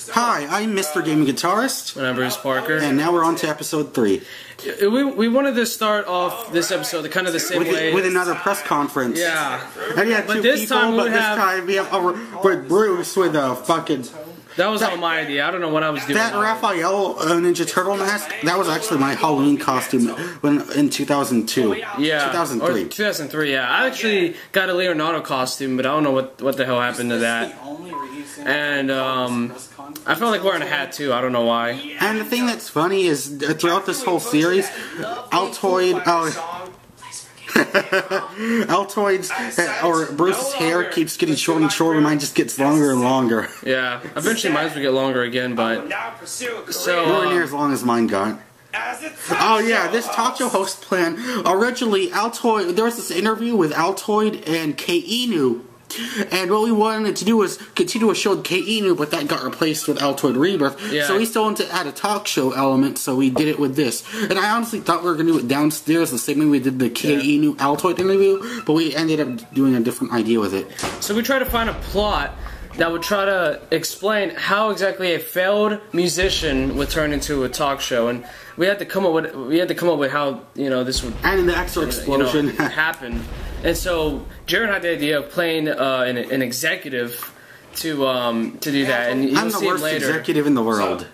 Hi, I'm MrGamingGuitarist. And I'm Bruce Parker. And now we're on to episode 3. We wanted to start off this episode kind of the same way. With another press conference. Yeah. And yeah, But this time this time we have with Bruce with a fucking... That was all my idea. I don't know what I was doing. That Raphael Ninja Turtle mask, that was actually my Halloween costume in 2002. Yeah. 2003. Or 2003, yeah. I actually got a Leonardo costume, but I don't know what the hell happened to that. And I felt like wearing a hat too. I don't know why. And the thing that's funny is throughout this whole series, Altoid's or Bruce's hair keeps getting shorter and shorter, and mine just gets longer and longer. Yeah, eventually mine will get longer again, but nowhere near as long as mine got. Oh yeah, this talk show host plan. Originally, Altoid, there was this interview with Altoid and K-Inu. And what we wanted to do was continue a show with K-Inu, but that got replaced with Altoid Rebirth. Yeah. So we still wanted to add a talk show element, so we did it with this. And I honestly thought we were going to do it downstairs the same way we did the K-Inu Altoid interview, but we ended up doing a different idea with it. So we tried to find a plot that would try to explain how exactly a failed musician would turn into a talk show, and we had to come up with how this would and the extra explosion happen. And so Jared had the idea of playing an executive to do that, and you'll I'm the see worst later. executive in the world.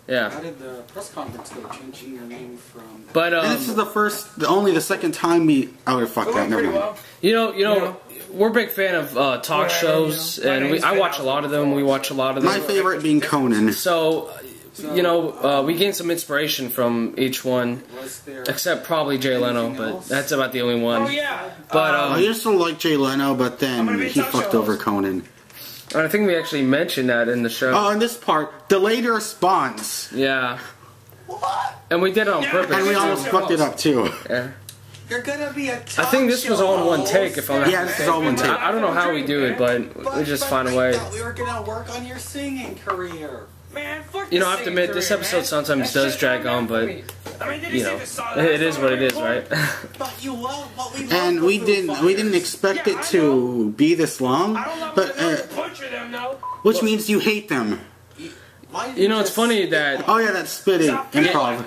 Yeah. How did the press conference go? Changing your name from. But and this is only the second time we. Oh, fuck that. Never mind. You know, we're a big fan of talk shows, and I watch a lot of them. We watch a lot of them. My favorite being Conan. So, we gained some inspiration from each one, except probably Jay Leno, but that's about the only one. But I used to like Jay Leno, but then he fucked over Conan. I think we actually mentioned that in the show. Oh, in this part, delayed response. Yeah. And we did it on purpose. And we almost fucked it up too. Yeah. You're gonna be a I think this was all in one take, if I'm not Yeah, this is all one take. I don't know how we do it, but we just find a way. We were gonna work on your singing career. Man, fuck I have to admit, this episode sometimes does drag on, but it is what it is, right? But you love what we love. And we didn't expect it to be this long, but which means you hate them. It's funny that Oh yeah, that's spitting improv.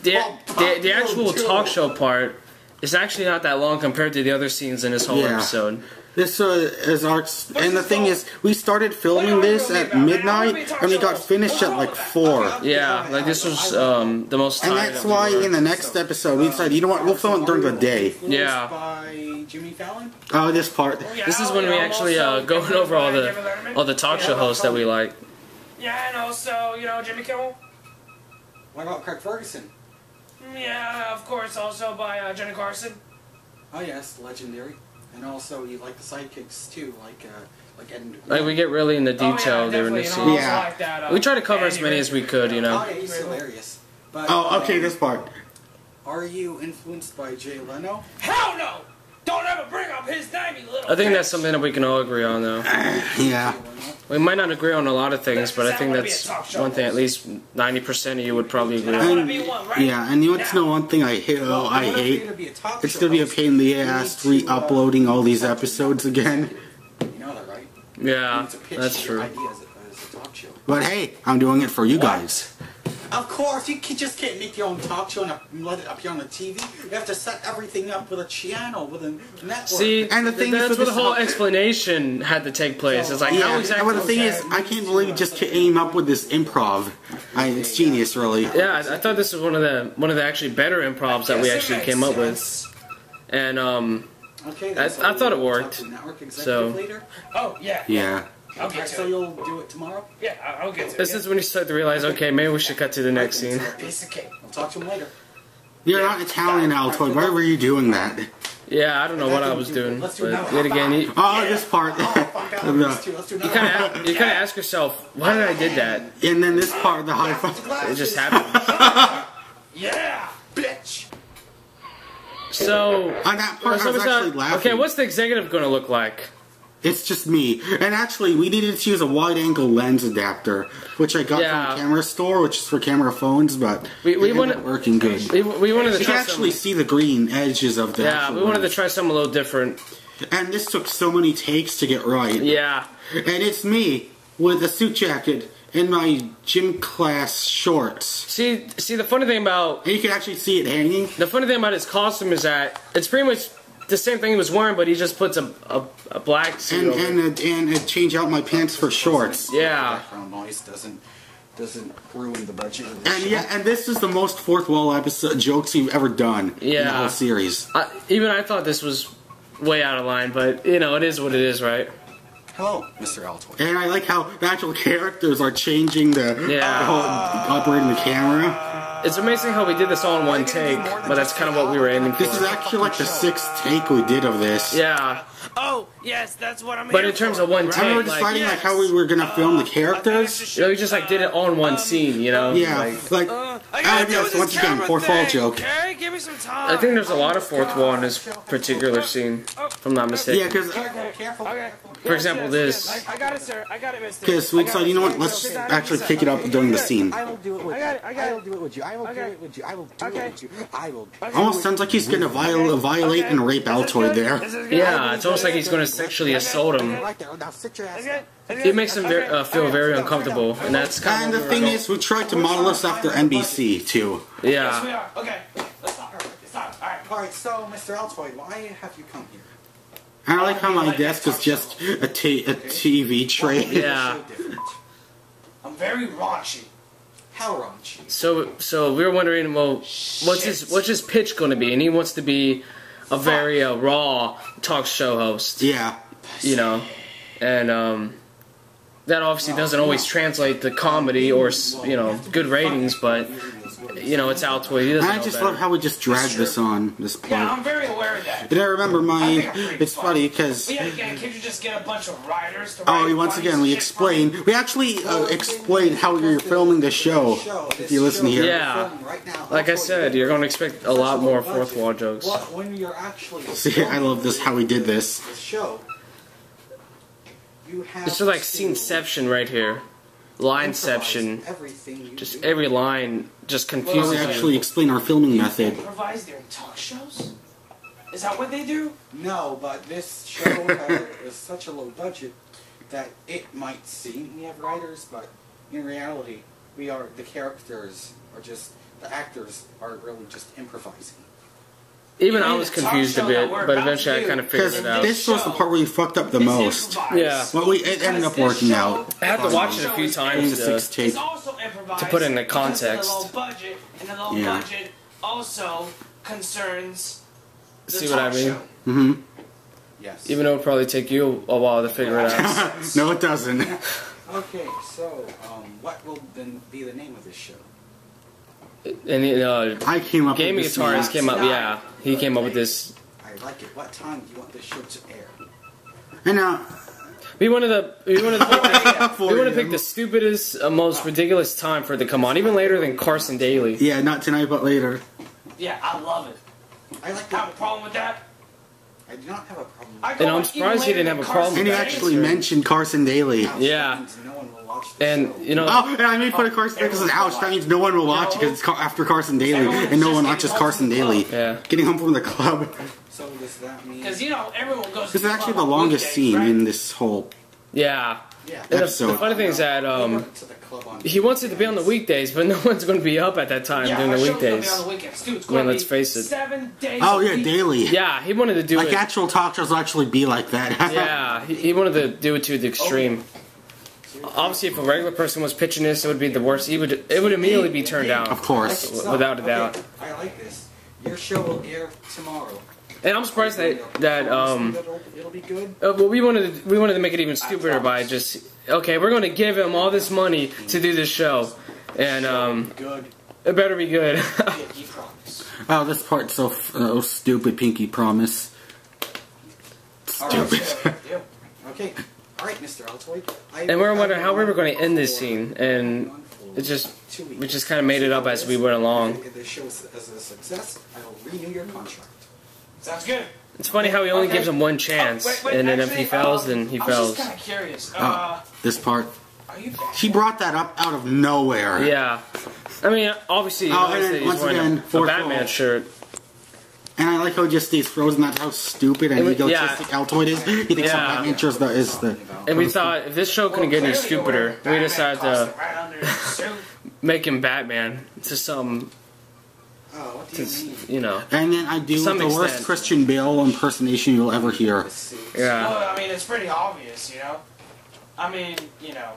the actual talk show part is actually not that long compared to the other scenes in this whole episode. This is our, and the thing is, we started filming this at midnight, and we got finished at like 4. Yeah, like this was the most time. And that's why in the next episode we decided, you know what, we'll film it during the day. Yeah. By Jimmy Fallon? Oh, this part. This is when we actually going over all the talk show hosts that we like. Yeah, and also, Jimmy Kimmel. What about Craig Ferguson? Yeah, of course, also by Johnny Carson. Oh yes, legendary. And also, you like the sidekicks too, like Ed. Like we get really into detail during the scene. Yeah. We try to cover as many as we could, Oh yeah, he's hilarious. But, Oh, okay, this part. Are you influenced by Jay Leno? Hell no! Don't ever bring up his name, you little I think bitch. that's something that we can all agree on, though. Yeah. We might not agree on a lot of things, but I think that's one thing at least 90% of you would probably agree on. And, yeah, and you want to know one thing I hate? It's gonna be a pain in the ass re-uploading all these episodes again. You know that, right? Yeah, that's true. Idea as a talk show. But hey, I'm doing it for you guys. Of course, you just can't make your own talk show and let it appear on the TV. You have to set everything up with a channel, with a network. See, And the thing is, that's where the whole explanation had to take place. It's like, how exactly... But the thing is, I can't believe you just came up with this improv. It's genius, really. Yeah, I thought this was one of the actually better improvs that we actually came up with. And, Okay, I thought it worked. So... Oh, yeah. Yeah. I'll get to So it. you'll do it tomorrow? Yeah, I'll get to it. This is when you start to realize, okay, maybe we should cut to the next scene. Piece of cake. I'll talk to him later. You're not Italian, Altoid. Why were you doing that? Yeah, I don't know what I was doing, but yet again, you Oh, this part. Let's do kind of ask yourself, why did I did that? And then this part, the high five. It just happened. Yeah! bitch! So, On that part, I was actually laughing. okay, what's the executive going to look like? It's just me. And actually, we needed to use a wide-angle lens adapter, which I got from the camera store, which is for camera phones, but we it ended working good. We wanted to You try can actually see the green edges of the actual we wanted lens. to try something a little different. And this took so many takes to get right. Yeah. And it's me with a suit jacket in my gym class shorts. See, the funny thing about... And you can actually see it hanging. The funny thing about his costume is that it's pretty much the same thing he was wearing, but he just puts a black suit over. And change out my pants for shorts. Yeah. Background noise doesn't ruin the budget of the And show. yeah, and this is the most fourth wall episode jokes you've ever done in the whole series. Even I thought this was way out of line, but you know, it is what it is, right? Hello, Mr. Altoid. And I like how the actual characters are changing the whole operating the camera. It's amazing how we did this all in one take, but that's kind of what we were aiming for. This is actually like the 6th take we did of this. Yeah. Oh, yes, that's what I'm But here in terms for, of one right? take, I remember deciding like how we were gonna film the characters. You know, we just like did it all in one scene, you know? Yeah, like I gotta deal with this once again, camera fourth wall thing, joke. Okay, give me some time. I think there's a lot of fourth wall in this particular scene, if I'm not mistaken. Yeah, because Careful. Okay. For example, this. I got it, sir. I got it, mister. we decided, you know what? Let's actually pick it up during the scene. I will do it with you. I will do it with you. I will do Okay. it with you. I will do it with you. I will. Almost sounds like he's gonna violate and rape Altoid there. This is good. Yeah, it's almost like he's going to sexually assault him. Right there. Now sit your ass Okay. down. It makes him feel very uncomfortable, and that's kind And of the thing is, we tried to model this after NBC too. Yes, we yeah. are. Okay. Let's stop. Stop. All right. Alright, so, Mr. Altoid, why have you come here? And I like how my desk is just a TV tray. Yeah. So different. I'm very raunchy. How raunchy? So we were wondering, well, what's his pitch going to be? And he wants to be a very raw talk show host, Yeah. you know, and that obviously doesn't always translate to comedy or good ratings, but you know, it's Altoid. He doesn't I know just better. love how we just dragged this on this Yeah, part. I'm very aware of that. And I remember it's funny because But yeah, again, can't you just get a bunch of writers to write once funny again we shit for me? actually explained how you're filming the show. If you listen here, Yeah. Like I said, you're going to expect a lot more fourth wall jokes. When you're actually see, I love this how we did this. the show, you have It's just like sceneception right here, lineception. everything you Just do. every line just We confuses actually you. explain our filming You method. improvise during talk shows? Is that what they do? No, but this show is such a low budget that it might seem we have writers, but in reality, the characters are just, the actors are really just improvising. Even You I mean was the talk confused a show bit, that we're but about eventually to I do? kind of figured Because it out. this was the part where we fucked up the It's most. improvised. Yeah. But it ended up working out. I had to watch it a few In times the to 6th take. It's also improvised to put it in the because context. of the low budget, and the low Yeah. budget also concerns the See what I talk mean? show. Mm-hmm. Yes. Even though it'll probably take you a while to figure it out. No, it doesn't. Okay, so, what will then be the name of this show? And I came up Gaming with this Guitarist name. came up, yeah, he came up with this. I like it. What time do you want this show to air? And now, We wanted to pick the, For we wanted to you. pick the stupidest, most ridiculous time for it to come on, even later than Carson Daly. yeah, not tonight, but later. Yeah, I love it. I like Have that. a problem with that? I do not have a problem. I with go And I'm even surprised he later didn't have than a problem Carson And he with that. Daly. actually mentioned Carson Daly. Ouch, Yeah. that means no one will watch the And show. you know, Oh, and I made fun of Carson Daly because ouch, that means no one will watch it because it's after Carson Daly, and no one watches Carson Daly. yeah. Getting home from the club. So does that mean? Because, you know, everyone goes to This is the actually club the on longest weekdays, scene right? in this whole Yeah. Yeah. And the episode. funny thing is that They went to the club on he wants it to be on the weekdays, but no one's going to be up at that time Yeah, during our the show's gonna be weekdays. on the weekends, too. It's I mean, gonna let's be face it. 7 days Oh a yeah, week. daily. Yeah, he wanted to do Like it. actual talk shows will actually be like that. Yeah, he wanted to do it to the extreme. Obviously, if a regular person was pitching this, it would be the worst. It would immediately be turned down. Of course. Without a doubt. Okay, I like this. Your show will air tomorrow. And I'm surprised that it'll be good. well, we wanted to make it even stupider by just we're going to give him all this money to do this show, and Good. it better be good. Pinky promise. Oh, this part's so stupid. Pinky promise. Stupid. Yeah. Okay. All right, Mr. Altoid. And we were wondering how we were going to end this scene, and we just kind of made it up as we went along. If this show is a success, I will renew your contract. Sounds good. It's funny how he only gives him one chance, and then if he fails, then he I was fails. just kind of curious. This part. Are you She brought that up out of nowhere. Yeah, I mean, obviously, you Oh, notice and that then once he's wearing again, a fourth Batman wall. shirt. And I like how he just stays frozen. That's how stupid and egotistic Altoid is. He thinks Batman is the. And we thought if this show couldn't get any stupider, we decided to make him Batman to some. What do you mean? You know. And then I do the worst Christian Bale impersonation you'll ever hear. Yeah. Well, I mean, it's pretty obvious, you know. I mean, you know.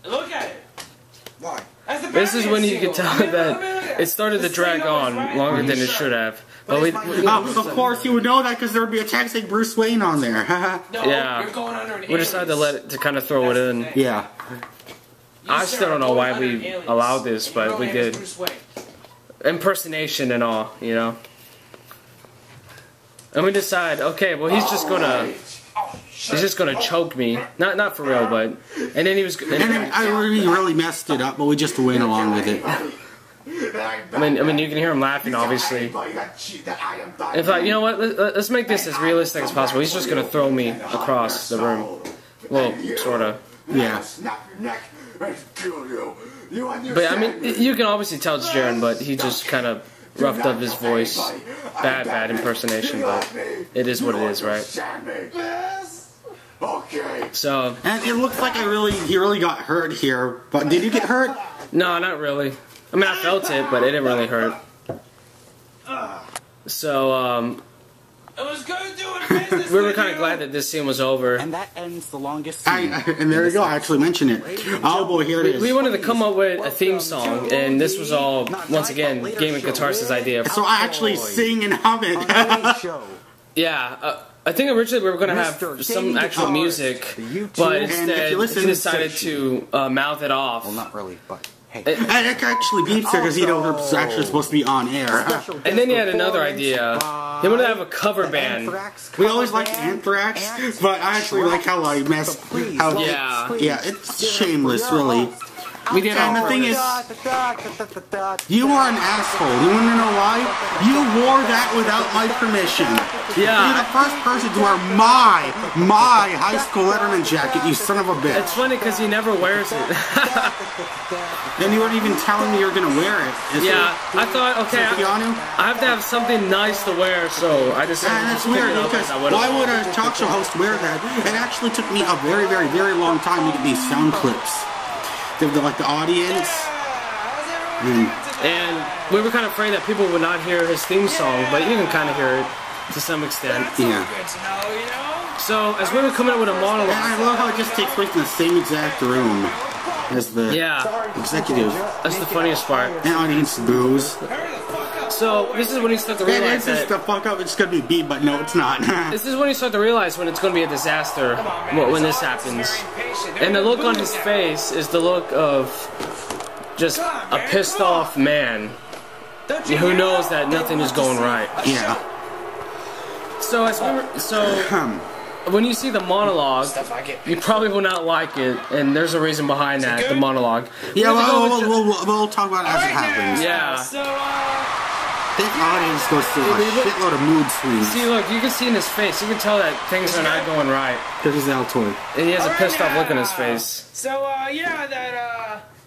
Look at it. Why? This is when you can tell that it started to drag on longer than it should have. But of course you would know that because there would be a text like Bruce Wayne on there. Yeah. We decided to let it to kind of throw it in. Yeah. I still don't know why we allowed this, but we did. Impersonation and all, you know. And we decide, okay, well he's just gonna choke me, not for real, but and then he was. And then I really messed it up, but we just went along with it. I mean, you can hear him laughing, obviously. In fact, you know what? Let's make this as realistic as possible. He's just gonna throw me across the room. Well, sorta. Yeah. But I mean, you can obviously tell it's Jaren, but he just kind of roughed up his voice. Bad impersonation, but it is what it is, right? So. And it looks like he really got hurt here. But did you get hurt? No, not really. I mean, I felt it, but it didn't really hurt. So, it was good doing business. We were kind of glad that this scene was over. And that ends the longest scene. And there you go, I actually mentioned it. Oh boy, here it is. We wanted to come up with a theme song, and this was all, once again, Gaming Guitarist's idea. So I actually sing and hum it. Yeah, I think originally we were going to have some actual music, but instead he decided to mouth it off. Well, not really, but hey. And it actually beeps there because it's actually supposed to be on air. And then he had another idea. He wanted to have a cover band. We always liked Anthrax, but I actually like how I mess. Yeah, it's shameless, really. We did. And the thing is, you are an asshole. You want to know why? You wore that without my permission. Yeah. You're the first person to wear my high school letterman jacket, you son of a bitch. It's funny because he never wears it. And you weren't even telling me you were going to wear it. I thought, okay, I have to have something nice to wear, so I decided to pick it up. Because why would a talk show host wear that? It actually took me a very, very, very long time to get these sound clips. Like the audience. And we were kind of afraid that people would not hear his theme song, but you can kind of hear it to some extent. Yeah. So, as we were coming up with a monologue... And I love how it just takes place in the same exact room as the executive. That's the funniest part. And audience boos. So, this is when you start to realize that... the fuck up, it's gonna be beat, but no, it's not. This is when you start to realize when it's gonna be a disaster, when this happens. And the look on his face is the look of just a pissed off man who knows that nothing is going right. Yeah. So, when you see the monologue, you probably will not like it, and there's a reason behind that, the monologue. Yeah, we'll talk about it as it happens. Yeah. This audience goes through a shitload of mood swings. See, look, you can see in his face, you can tell that things are not going right. Because he's Altoid. And he has a pissed off look on his face. So,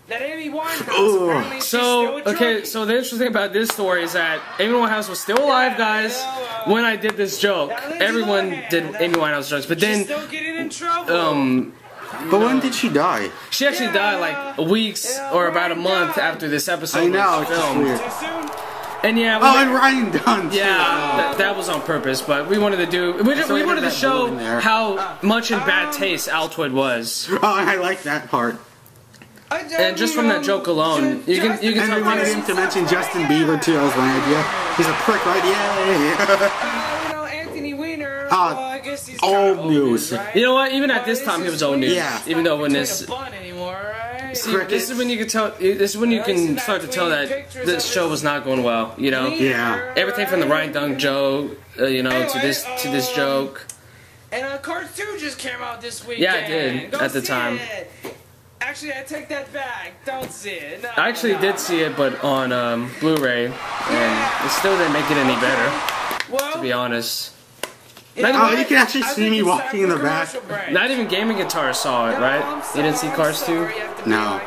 that Amy Winehouse. So the interesting thing about this story is that Amy Winehouse was still alive, guys, when I did this joke. Everyone did Amy Winehouse jokes, but then... still getting in trouble. But when did she die? She actually died like weeks or about a month after this episode. I know, was filmed. weird. And yeah, and Ryan Dunn. Yeah, that was on purpose, but we wanted to do. We wanted to show how much in bad taste Altoid was. Oh, I like that part. And just from that joke alone, you can and tell. We wanted him to mention Justin Bieber too. That was my idea. He's a prick, right? Yay! Anthony Weiner. I guess he's old news. Right? You know what? Even at this time, he was old news. Yeah. Even though when this. See, this is when you can tell. This is when you can start to tell that this show was not going well. You know. Yeah. Everything from the Ryan Dunk joke, to this joke. And Cars 2 just came out this weekend. Yeah, it did at the time. Actually, I take that back. Don't see it. No, I actually did see it, but on Blu-ray, and it still didn't make it any better. To be honest. You can actually see me walking in the back. Not even Gaming Guitarist saw it, right? You didn't see Cars 2? No.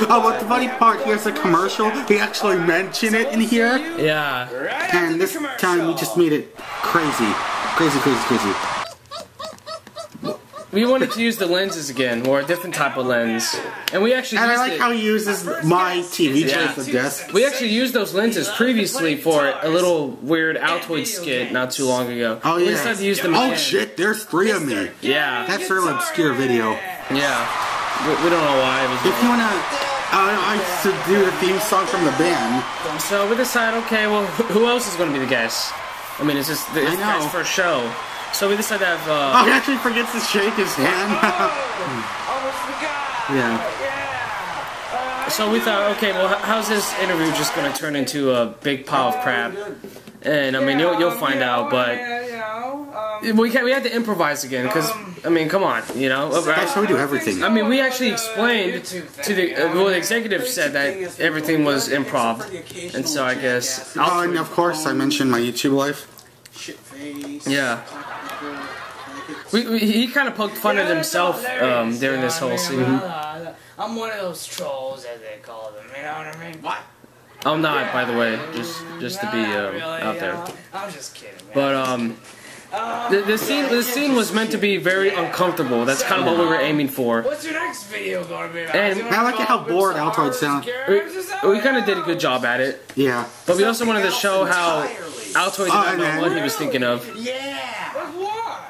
Oh, but the funny part, here's a commercial. They actually mention it in here. Yeah. And this time we just made it crazy. Crazy. We wanted to use the lenses again, or a different type of lens. And we actually And I used like how he uses my TV tray as the desk. We actually used those lenses previously for a little weird Altoid skit not too long ago. Oh, We yeah. decided to use them again. Oh, shit, there's 3 of me. Yeah. That's a real obscure video. Yeah. We don't know why it was. If you want to... I should do the theme song from the band. So we decided, okay, well, who else is going to be the guest? I mean, it's just the guy's first show. So we decided to have... Oh, he actually forgets to shake his hand. Almost forgot. Yeah. So we thought, okay, well, how's this interview just going to turn into a big pile of crap? And, I mean, you'll find out, but... We had to improvise again, because, I mean, come on, you know? That's how we do everything. I mean, we actually explained to the... well, the executive said that everything was improv. And so I guess... Oh, and of course I mentioned my YouTube life. Shit face. Yeah. He kind of poked fun at himself during this whole scene. I'm one of those trolls, as they call them. You know what I mean? What? I'm not, by the way, just to be out there. I'm just kidding, man. But the scene was meant to be very uncomfortable. That's kind of what we were aiming for. What's your next video going to be about? And I like how bored Altoid sounds. we kind of did a good job at it. Yeah. But we also wanted to show how Altoid did not know what he was thinking of. Yeah. Why?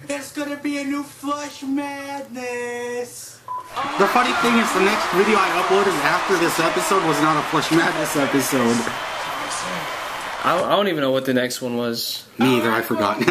There's gonna be a new Flush Madness. The funny thing is, the next video I uploaded after this episode was not a Flush Madness episode. I don't even know what the next one was. Me either, I forgot.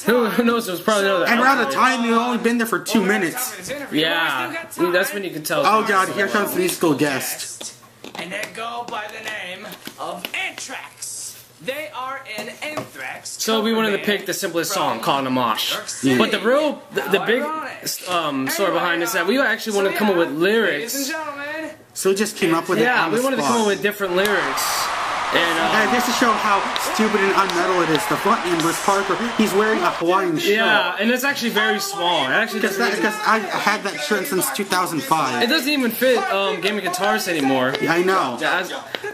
Who knows? It was probably another. And we're out of time, we've only been there for 2 minutes. Yeah, that's when you can tell. Oh god, here comes the musical guest. And they go by the name of Anthrax. They are an Anthrax. So we wanted to pick the simplest song, called a mosh. But the real, the big story behind this is that we actually wanted to come up with lyrics. Ladies and gentlemen. So we just came up with it Yeah, on the we wanted to spot. come up with different lyrics. And just to show how stupid and unmetal it is, the frontman, Bruce Parker, he's wearing a Hawaiian shirt. yeah, and it's actually very small. It actually Because I had that shirt since 2005. it doesn't even fit Gaming Guitarist anymore. Yeah, I know.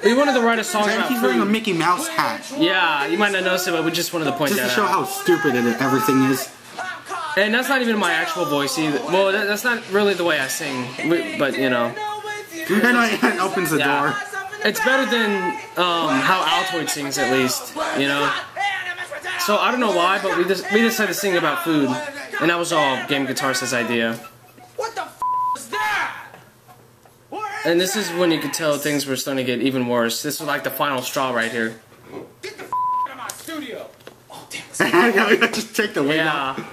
We wanted to write a song And about he's wearing a food. Mickey Mouse hat. Yeah, you might not notice it, but we just wanted to point Just to that show out. how stupid everything is. And that's not even my actual voice either. Well, that's not really the way I sing, but you know. And it opens the door. It's better than how Altoid sings, at least, you know. So I don't know why, but we decided to sing about food, and that was all Gaming Guitarist's idea. What the f was that? And this is when you could tell things were starting to get even worse. This was like the final straw right here. Get the f out of my studio. Oh, damn. Just take the weight out. Yeah.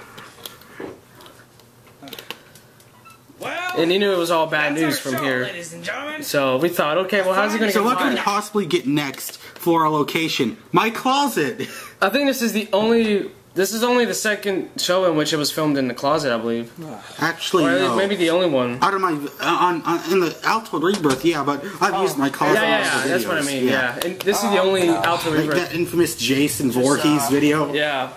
Well, And he knew it was all bad news from here. ladies and gentlemen. So we thought, okay, well, how's he gonna So get what can we by? possibly get next for our location? My closet! I think this is only the second show in which it was filmed in the closet, I believe. Actually, Or no. maybe the only one. Out of my, in the Altoid Rebirth, yeah, but I've used my closet Yeah, for that's what I videos, mean, yeah. And this is the only Altoid Like Rebirth. that infamous Jason Voorhees video. Yeah.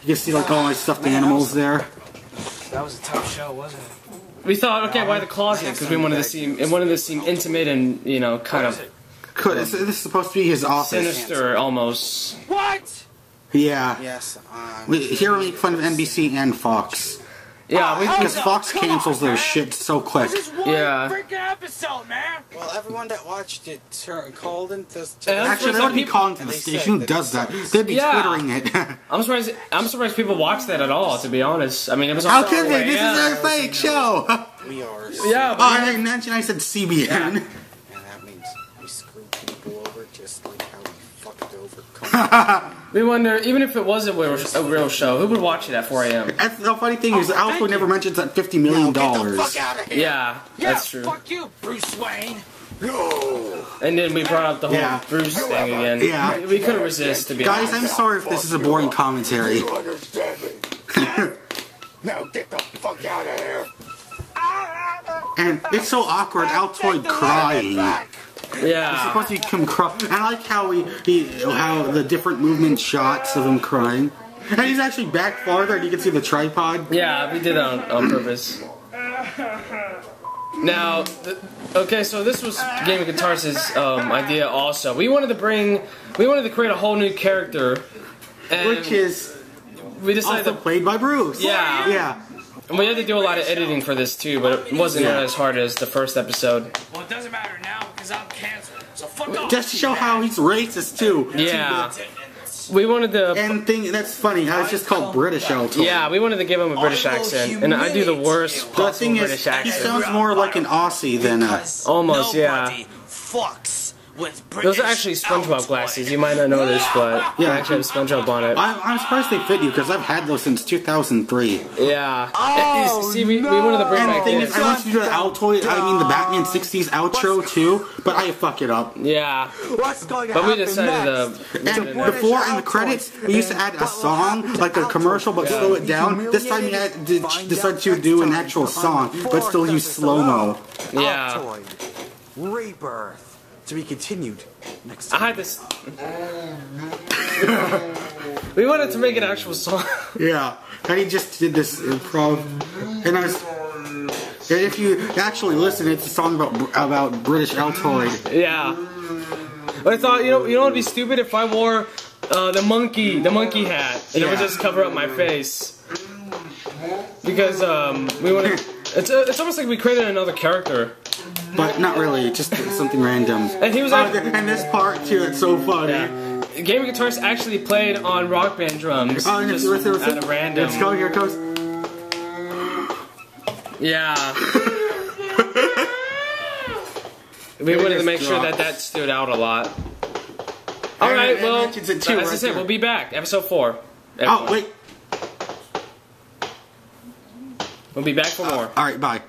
You can see like all my stuffed animals there. That was a tough show, wasn't it? We thought, okay, why the closet? Because we wanted to seem intimate and, you know, kind of This is supposed to be his office. sinister almost. What? Yeah. Yes, Here we make fun of NBC and Fox. Yeah, Because Fox cancels their shit so quick. This is one Yeah. freaking episode, man. well, everyone that watched it called in to And Actually, they some wouldn't be people- calling to the station. Who does that? They'd be Yeah. twittering it. I'm surprised people watch that at all, to be honest. I mean, it was How on can they? This yeah. is a fake show. we are. Yeah, Oh, but I didn't mention I said CBN. And that means we screw people over just like how we fucked over. we wonder, even if it was a real show, who would watch it at 4 a.m.? That's the funny thing is, Altoid never mentions that $50 million. Get the fuck out of here. Yeah, that's true. Fuck you, Bruce Wayne. No. And then we brought up the whole Yeah. Bruce thing again. Yeah. We couldn't resist, to be Guys, honest. I'm sorry if this is a boring commentary. You understand me? Now get the fuck out of here. And it's so awkward, Altoid crying. It's Yeah. supposed to become cry. I like how how the different movement shots of him crying. And he's actually back farther and you can see the tripod. Yeah, we did that on purpose. Now, okay, so this was Gaming Guitarist's idea also. We wanted to create a whole new character. And which is we decided also played by Bruce. Yeah. Yeah. And we had to do a lot of editing for this too, but it wasn't as hard as the first episode. Well, it doesn't matter now because I'm canceled. So fuck off. Just to show how he's racist too. Yeah. We wanted to... And that's funny, how it's just called British Altoid. Yeah, we wanted to give him a British accent. And I do the worst possible British accent. He sounds more like an Aussie than a... Almost, yeah. Fucks with British. Those are actually SpongeBob glasses. You might not notice, but they actually have SpongeBob on it. I'm surprised they fit you, because I've had those since 2003. Yeah. See, we wanted to bring back the thing is, I want you to do the Altoid, the Batman 60s outro too, but I fuck it up. Yeah. But we decided to... And before, in the credits, we used to add a song, like a commercial, but slow it down. This time we decided to do an actual song, but still use slow-mo. Yeah. Altoid Rebirth. To be continued next time. I had this... We wanted to make an actual song. Yeah. And he just did this improv. And if you actually listen, it's a song about British Altoid. Yeah. But I thought, you know what would be stupid if I wore the monkey hat, and it would just cover up my face. Because we wanted... It's almost like we created another character. But not really, just something random. And he was like... and this part too, it's so funny. Yeah. Gaming Guitarist actually played on Rock Band drums. Oh, just out of random. Let's go, here it goes. Yeah. We wanted to make sure that stood out a lot. Alright, well, as I said, we'll be back. Episode 4. Oh, wait. We'll be back for more. Alright, bye.